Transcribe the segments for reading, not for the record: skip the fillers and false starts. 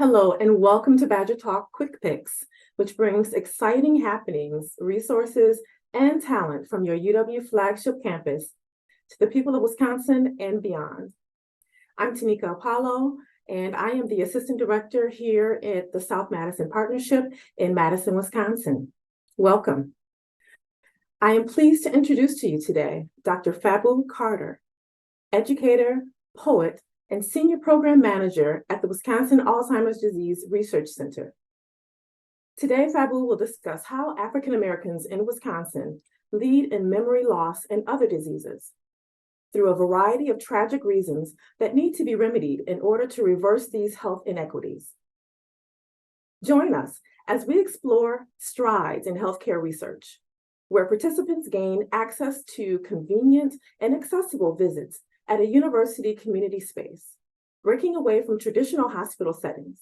Hello, and welcome to Badger Talk Quick Picks, which brings exciting happenings, resources, and talent from your UW flagship campus to the people of Wisconsin and beyond. I'm Tanika Apollo, and I am the Assistant Director here at the South Madison Partnership in Madison, Wisconsin. Welcome. I am pleased to introduce to you today Dr. Fabu Carter, educator, poet, and Senior Program Manager at the Wisconsin Alzheimer's Disease Research Center. Today, Fabu will discuss how African Americans in Wisconsin lead in memory loss and other diseases through a variety of tragic reasons that need to be remedied in order to reverse these health inequities. Join us as we explore strides in healthcare research, where participants gain access to convenient and accessible visits at a university community space, breaking away from traditional hospital settings.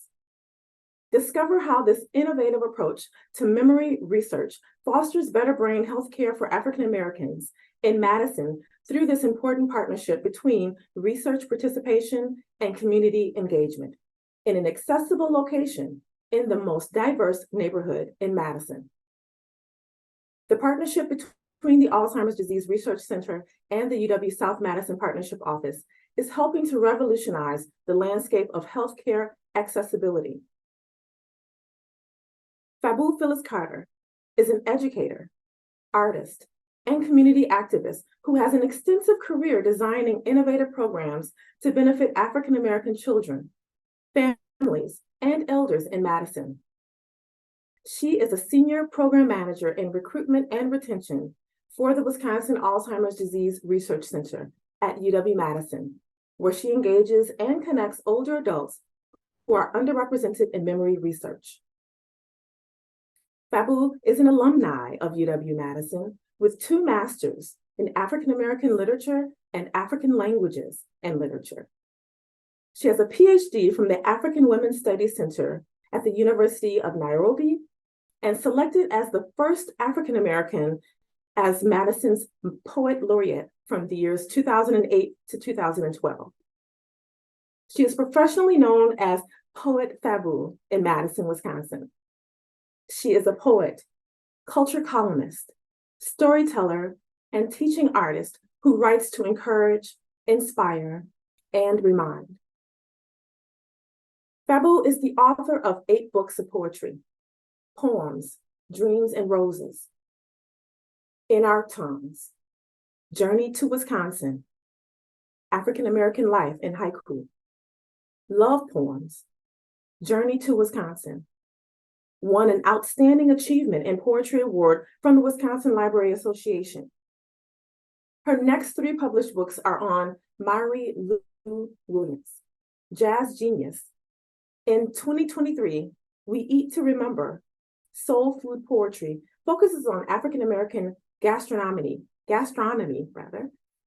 Discover how this innovative approach to memory research fosters better brain health care for African Americans in Madison through this important partnership between research participation and community engagement in an accessible location in the most diverse neighborhood in Madison. The partnership between the Alzheimer's Disease Research Center and the UW South Madison Partnership Office is helping to revolutionize the landscape of healthcare accessibility. Fabu Phyllis Carter is an educator, artist, and community activist who has an extensive career designing innovative programs to benefit African American children, families, and elders in Madison. She is a senior program manager in recruitment and retention for the Wisconsin Alzheimer's Disease Research Center at UW-Madison, where she engages and connects older adults who are underrepresented in memory research. Fabu is an alumni of UW-Madison with 2 masters in African American literature and African languages and literature. She has a PhD from the African Women's Studies Center at the University of Nairobi and selected as the first African American as Madison's Poet Laureate from the years 2008 to 2012. She is professionally known as Poet Fabu in Madison, Wisconsin. She is a poet, culture columnist, storyteller, and teaching artist who writes to encourage, inspire, and remind. Fabu is the author of 8 books of poetry, poems, Dreams and Roses, In Our Tongues, Journey to Wisconsin, African American Life in Haiku, Love Poems, Journey to Wisconsin, won an Outstanding Achievement in Poetry Award from the Wisconsin Library Association. Her next 3 published books are on Mary Lou Williams, Jazz Genius. In 2023, We Eat to Remember, Soul Food Poetry focuses on African American gastronomy,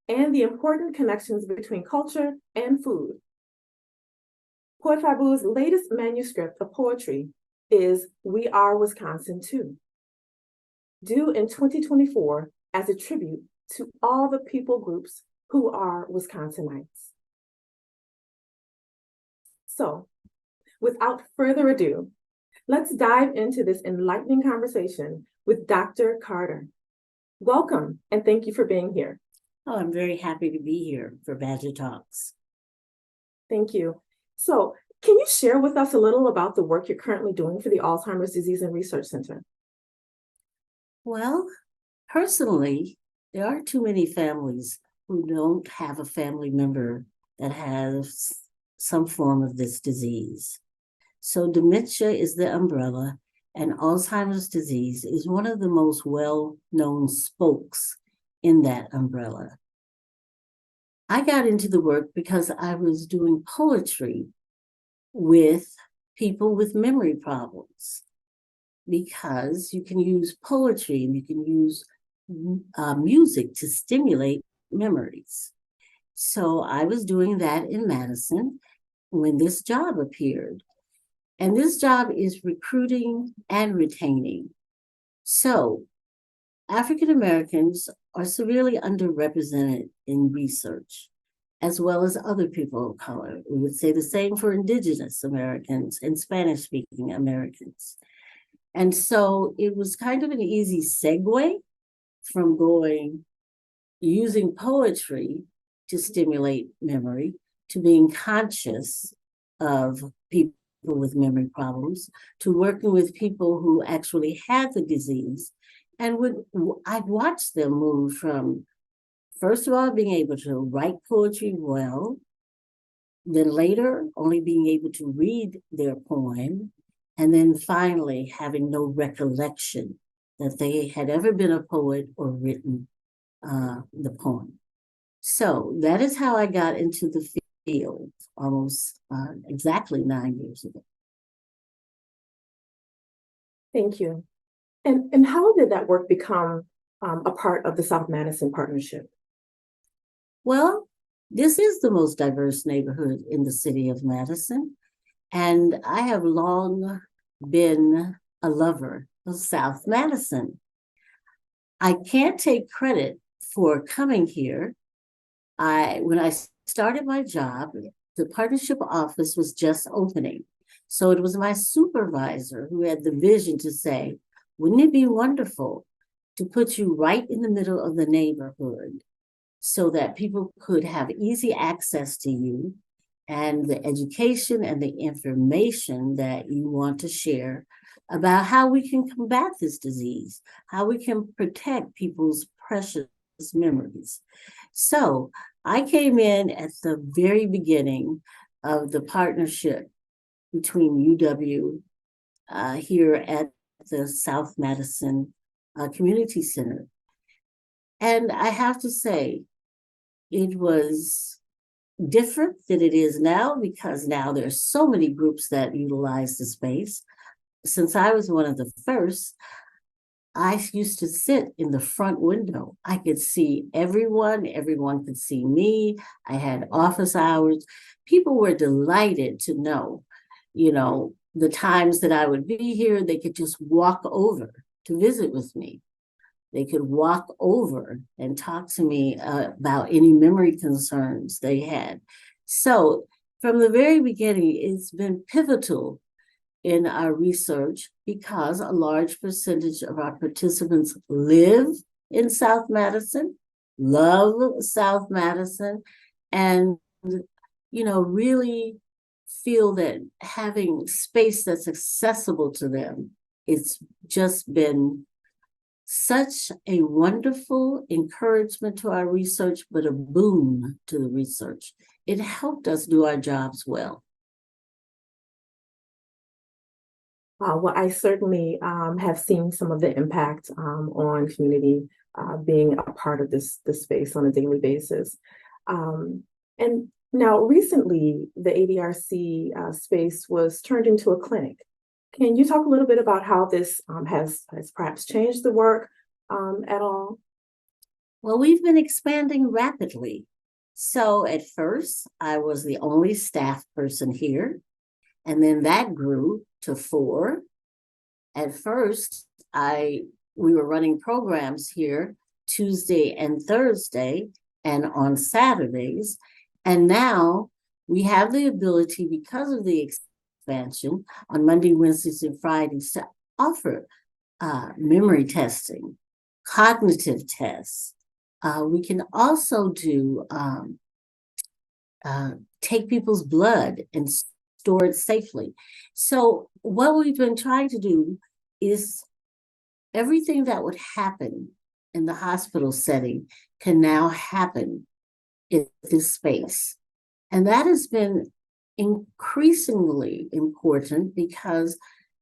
and the important connections between culture and food. Poet Fabu's latest manuscript of poetry is We Are Wisconsin Too, due in 2024 as a tribute to all the people groups who are Wisconsinites. So, without further ado, let's dive into this enlightening conversation with Dr. Carter. Welcome, and thank you for being here. Oh, I'm very happy to be here for Badger Talks. Thank you. So, can you share with us a little about the work you're currently doing for the Alzheimer's Disease and Research Center? Well, personally, there are too many families who don't have a family member that has some form of this disease. So dementia is the umbrella, and Alzheimer's disease is one of the most well-known spokes in that umbrella. I got into the work because I was doing poetry with people with memory problems, because you can use poetry and you can use music to stimulate memories. So I was doing that in Madison when this job appeared. And this job is recruiting and retaining. So African Americans are severely underrepresented in research. as well as other people of color. We would say the same for Indigenous Americans and Spanish-speaking Americans. And so it was kind of an easy segue from using poetry to stimulate memory to being conscious of people with memory problems, to working with people who actually had the disease. And I'd watch them move from, first of all, being able to write poetry well, then later only being able to read their poem, and then finally having no recollection that they had ever been a poet or written the poem. So that is how I got into the field almost exactly 9 years ago. Thank you. And how did that work become a part of the South Madison Partnership? Well, this is the most diverse neighborhood in the city of Madison, and I have long been a lover of South Madison. I can't take credit for coming here. When I started my job, the partnership office was just opening. So it was my supervisor who had the vision to say, wouldn't it be wonderful to put you right in the middle of the neighborhood so that people could have easy access to you and the education and the information that you want to share about how we can combat this disease, how we can protect people's precious memories. So I came in at the very beginning of the partnership between UW here at the South Madison Community Center. And I have to say, it was different than it is now because now there's so many groups that utilize the space. Since I was one of the first, I used to sit in the front window. I could see everyone could see me. I had office hours. People were delighted to know, the times that I would be here, they could just walk over to visit with me. They could walk over and talk to me about any memory concerns they had. So from the very beginning, it's been pivotal in our research because a large percentage of our participants live in South Madison, love South Madison, and really feel that having space that's accessible to them, it's just been such a wonderful encouragement to our research, but a boon to the research. It helped us do our jobs well. Well, I certainly have seen some of the impact on community being a part of this space on a daily basis. And now recently, the ADRC space was turned into a clinic. Can you talk a little bit about how this has perhaps changed the work at all? Well, we've been expanding rapidly. So at first, I was the only staff person here, and then that grew to 4. At first, we were running programs here Tuesday and Thursday and on Saturdays. And now we have the ability, because of the expansion, on Monday, Wednesdays, and Fridays to offer memory testing, cognitive tests. We can also do take people's blood and store it safely. So what we've been trying to do is everything that would happen in the hospital setting can now happen in this space. And that has been increasingly important because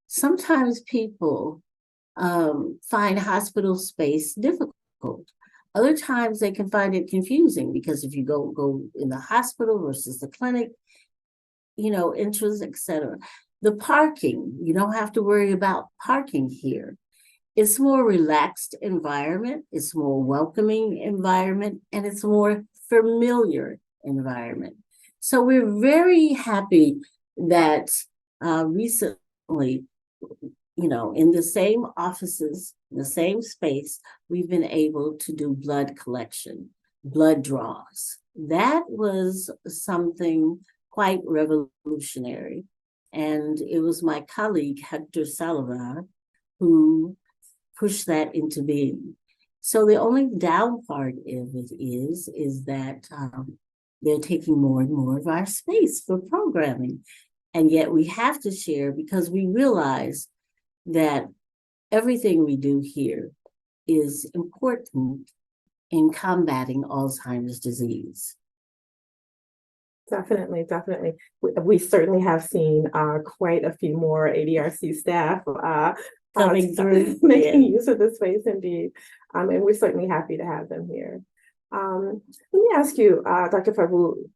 sometimes people find hospital space difficult. Other times they can find it confusing because if you go in the hospital versus the clinic, entrance, etc. The parking, you don't have to worry about parking here. It's more relaxed environment, it's more welcoming environment, and it's more familiar environment. So we're very happy that recently, in the same offices, in the same space, we've been able to do blood collection. blood draws. That was something quite revolutionary. And it was my colleague, Hector Salazar, who pushed that into being. So the only down part of it is that they're taking more and more of our space for programming. And yet we have to share because we realize that everything we do here is important in combating Alzheimer's disease. Definitely, definitely. We certainly have seen quite a few more ADRC staff Coming through. making use of the space indeed. And we're certainly happy to have them here. Let me ask you, Dr. Fabu,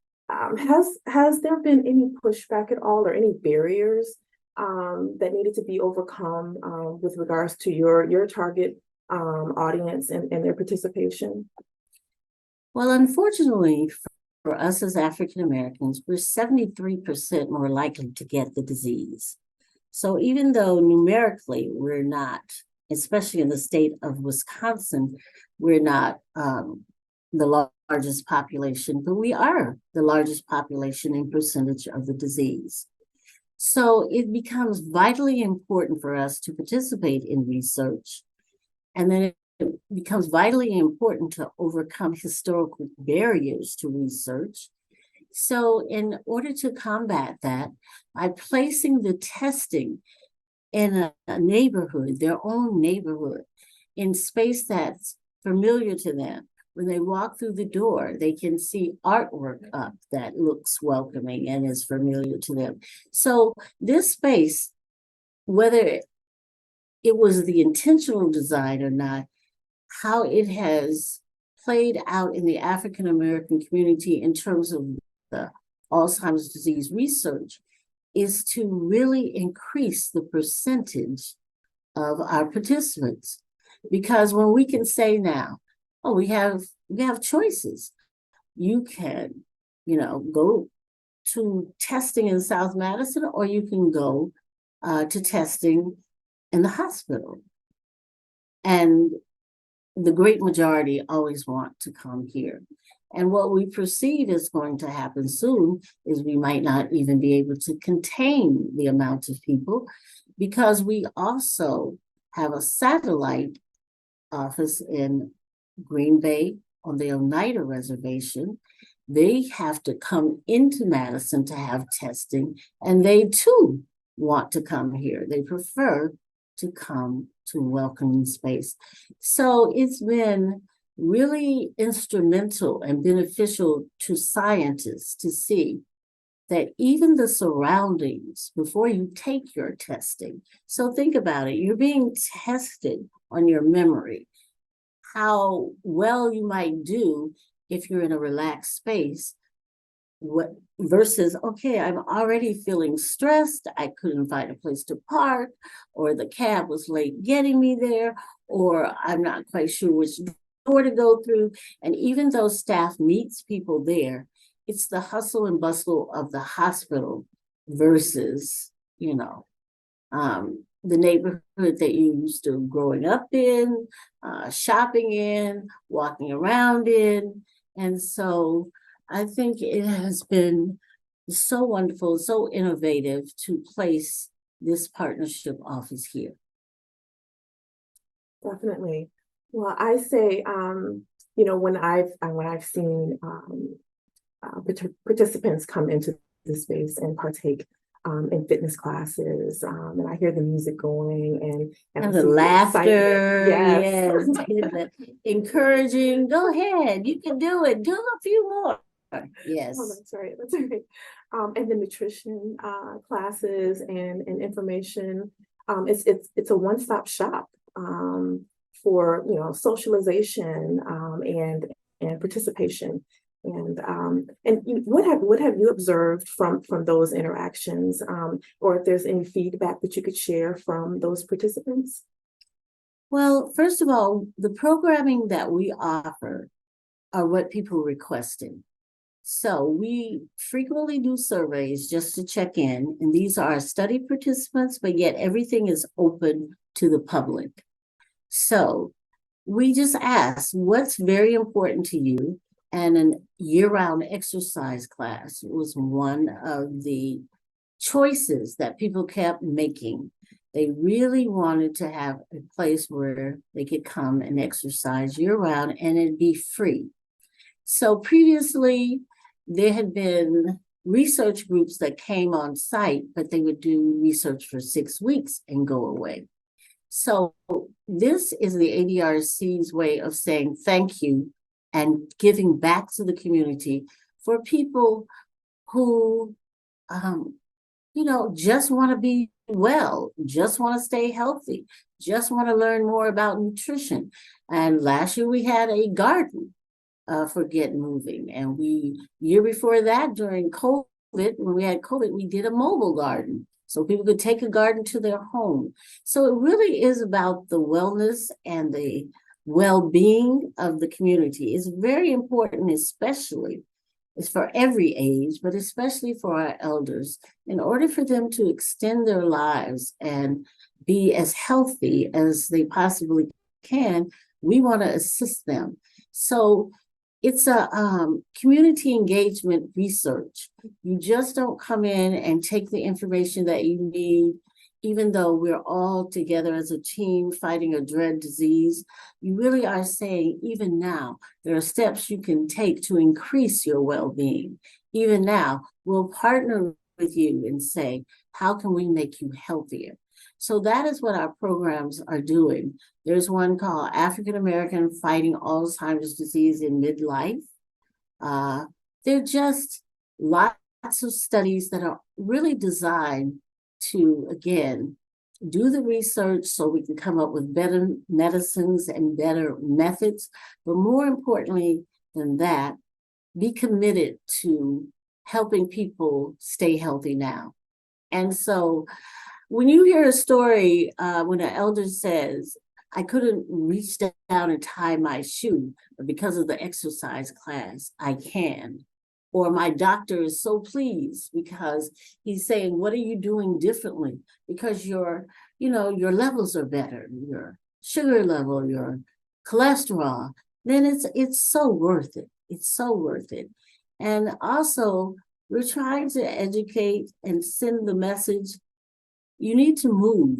has there been any pushback at all or any barriers that needed to be overcome with regards to your target audience and their participation? Well, unfortunately, for us as African Americans, we're 73% more likely to get the disease. So even though numerically we're not, especially in the state of Wisconsin, we're not the largest population, but we are the largest population in percentage of the disease. So it becomes vitally important for us to participate in research. And then it becomes vitally important to overcome historical barriers to research. So in order to combat that, by placing the testing in a neighborhood, their own neighborhood, in space that's familiar to them, when they walk through the door, they can see artwork up that looks welcoming and is familiar to them. So this space, whether it was the intentional design or not, how it has played out in the African American community in terms of the Alzheimer's disease research is to really increase the percentage of our participants. Because when we can say now, oh, we have choices. You can, go to testing in South Madison, or you can go to testing in the hospital. And the great majority always want to come here. And what we perceive is going to happen soon is we might not even be able to contain the amount of people because we also have a satellite office in Green Bay on the Oneida Reservation. They have to come into Madison to have testing, and they too want to come here. They prefer to come to welcoming space. So it's been really instrumental and beneficial to scientists to see that even the surroundings before you take your testing. So think about it, you're being tested on your memory, how well you might do if you're in a relaxed space versus, okay, I'm already feeling stressed. I couldn't find a place to park, or the cab was late getting me there, or I'm not quite sure which door to go through. And even though staff meets people there, it's the hustle and bustle of the hospital versus, the neighborhood that you used to growing up in, shopping in, walking around in. And so I think it has been so wonderful, so innovative to place this partnership office here. Definitely. Well, I say, when I've seen participants come into the space and partake in fitness classes, and I hear the music going and the laughter, yes. Encouraging, go ahead, you can do it, do a few more. Yes. Oh, that's right. That's right. And the nutrition classes and information. It's a one-stop shop for socialization and participation. And what have you observed from those interactions, or if there's any feedback that you could share from those participants? Well, first of all, the programming that we offer are what people requested. So we frequently do surveys just to check in, and these are study participants, but yet everything is open to the public. So we just ask, what's very important to you? And an year-round exercise class was one of the choices that people kept making. They really wanted to have a place where they could come and exercise year-round and it'd be free. So previously, there had been research groups that came on site, but they would do research for 6 weeks and go away. So this is the ADRC's way of saying thank you and giving back to the community for people who, just want to be well, just want to stay healthy, just want to learn more about nutrition. And last year we had a garden for Get Moving. And year before that, during COVID, when we had COVID, we did a mobile garden. So people could take a garden to their home. So it really is about the wellness and the well-being of the community. It's very important, especially, it's for every age, but especially for our elders, in order for them to extend their lives and be as healthy as they possibly can. We want to assist them. So it's a community engagement research. You just don't come in and take the information that you need, even though we're all together as a team fighting a dread disease. You really are saying, even now, there are steps you can take to increase your well-being. Even now, we'll partner with you and say, how can we make you healthier? So that is what our programs are doing. There's one called African American Fighting Alzheimer's Disease in Midlife. They're just lots of studies that are really designed to, again, do the research so we can come up with better medicines and better methods. But more importantly than that, be committed to helping people stay healthy now. And so when you hear a story, when an elder says, I couldn't reach down and tie my shoe, but because of the exercise class, I can. Or my doctor is so pleased because he's saying, what are you doing differently? Because your levels are better, your sugar level, your cholesterol, then it's so worth it. It's so worth it. And also, we're trying to educate and send the message, you need to move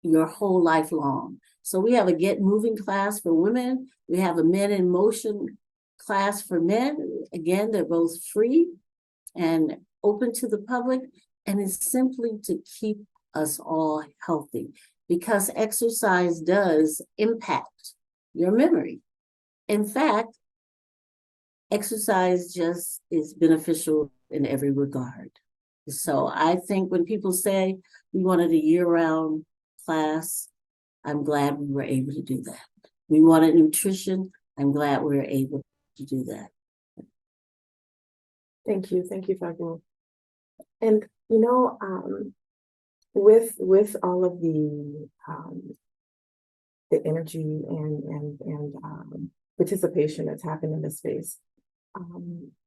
your whole life long. So we have a Get Moving class for women. We have a Men in Motion class for men. Again, they're both free and open to the public. And it's simply to keep us all healthy because exercise does impact your memory. In fact, exercise just is beneficial in every regard. So I think when people say we wanted a year-round class, I'm glad we were able to do that. We wanted nutrition, I'm glad we were able to do that. Thank you, Fabu. And with all of the energy and participation that's happened in this space,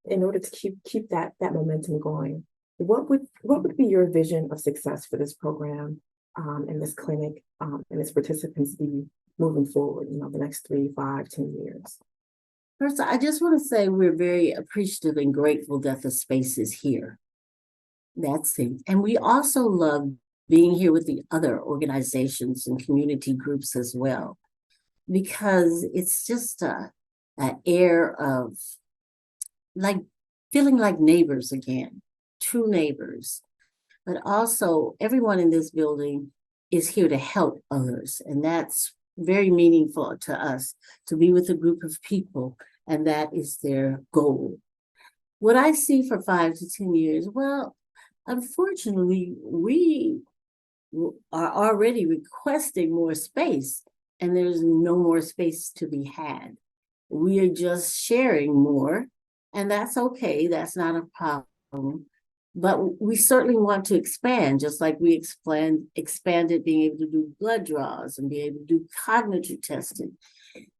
in order to keep that momentum going, what would be your vision of success for this program and this clinic and its participants be moving forward, the next 3, 5, 10 years? First, I just want to say we're very appreciative and grateful that the space is here. That's it. And we also love being here with the other organizations and community groups as well, because it's just an air of like feeling like neighbors again, true neighbors. But also everyone in this building is here to help others. And that's very meaningful to us, to be with a group of people, and that is their goal. What I see for 5 to 10 years, well, unfortunately, we are already requesting more space, and there's no more space to be had. We are just sharing more, and that's okay. That's not a problem. But we certainly want to expand, just like we expanded being able to do blood draws and be able to do cognitive testing.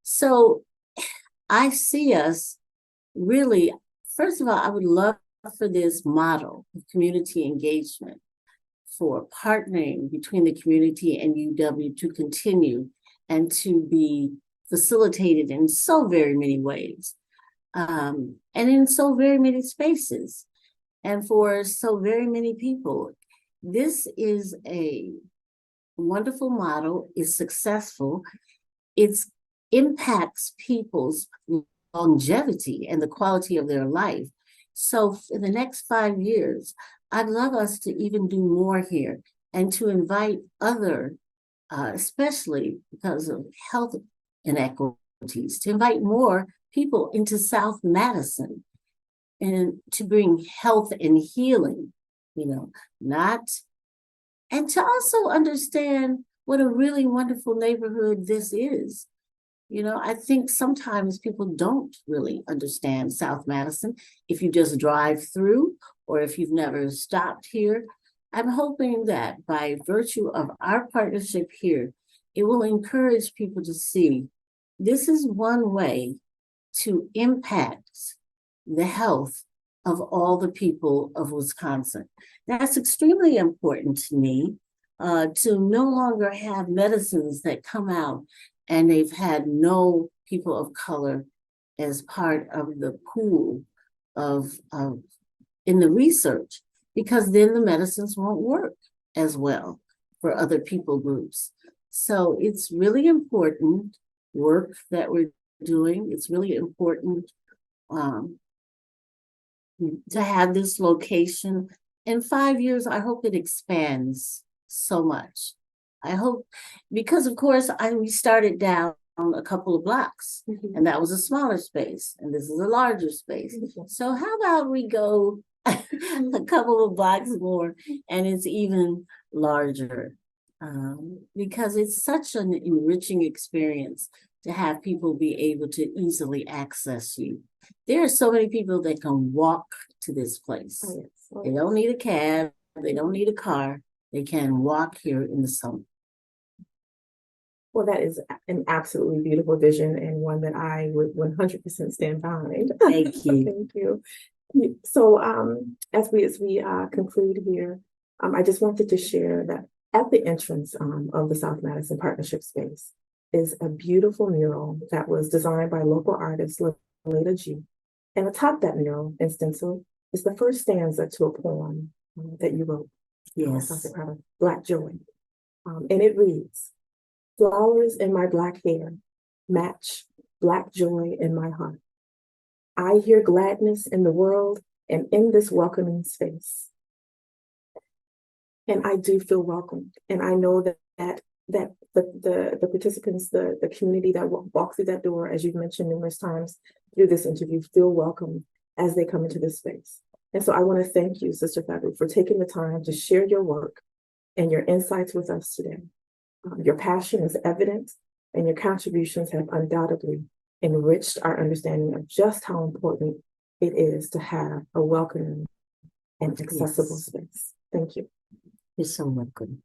So I see us really, first of all, I would love for this model of community engagement for partnering between the community and UW to continue and to be facilitated in so very many ways. and in so very many spaces and for so very many people. This is a wonderful model, it's successful, it impacts people's longevity and the quality of their life. So in the next 5 years, I'd love us to even do more here and to invite other, especially because of health inequities, to invite more people into South Madison and to bring health and healing, not, and to also understand what a really wonderful neighborhood this is. I think sometimes people don't really understand South Madison if you just drive through or if you've never stopped here. I'm hoping that by virtue of our partnership here, it will encourage people to see this is one way to impact the health of all the people of Wisconsin. That's extremely important to me, to no longer have medicines that come out and they've had no people of color as part of the pool of in the research, because then the medicines won't work as well for other people groups. So it's really important work that we're doing. It's really important to have this location. In 5 years, I hope it expands so much. I hope, because of course, we started down a couple of blocks, and that was a smaller space, and this is a larger space. So how about we go a couple of blocks more, and it's even larger, because it's such an enriching experience to have people be able to easily access you. There are so many people that can walk to this place. Oh, yes. They don't need a cab, they don't need a car, they can walk here in the summer. Well, that is an absolutely beautiful vision and one that I would 100% stand behind. Thank you. Thank you. So as we conclude here, I just wanted to share that at the entrance of the South Madison Partnership Space is a beautiful mural that was designed by local artist Leda G. And atop that mural in stencil is the first stanza to a poem that you wrote. Yes. Black Joy. And it reads, "Flowers in my black hair match black joy in my heart. I hear gladness in the world and in this welcoming space." And I do feel welcomed. And I know that the participants, the community that walk through that door, as you've mentioned numerous times through this interview, feel welcome as they come into this space. And so I want to thank you, Sister Fabu, for taking the time to share your work and your insights with us today. Your passion is evident, and your contributions have undoubtedly enriched our understanding of just how important it is to have a welcoming and accessible space. Thank you. You're so welcome.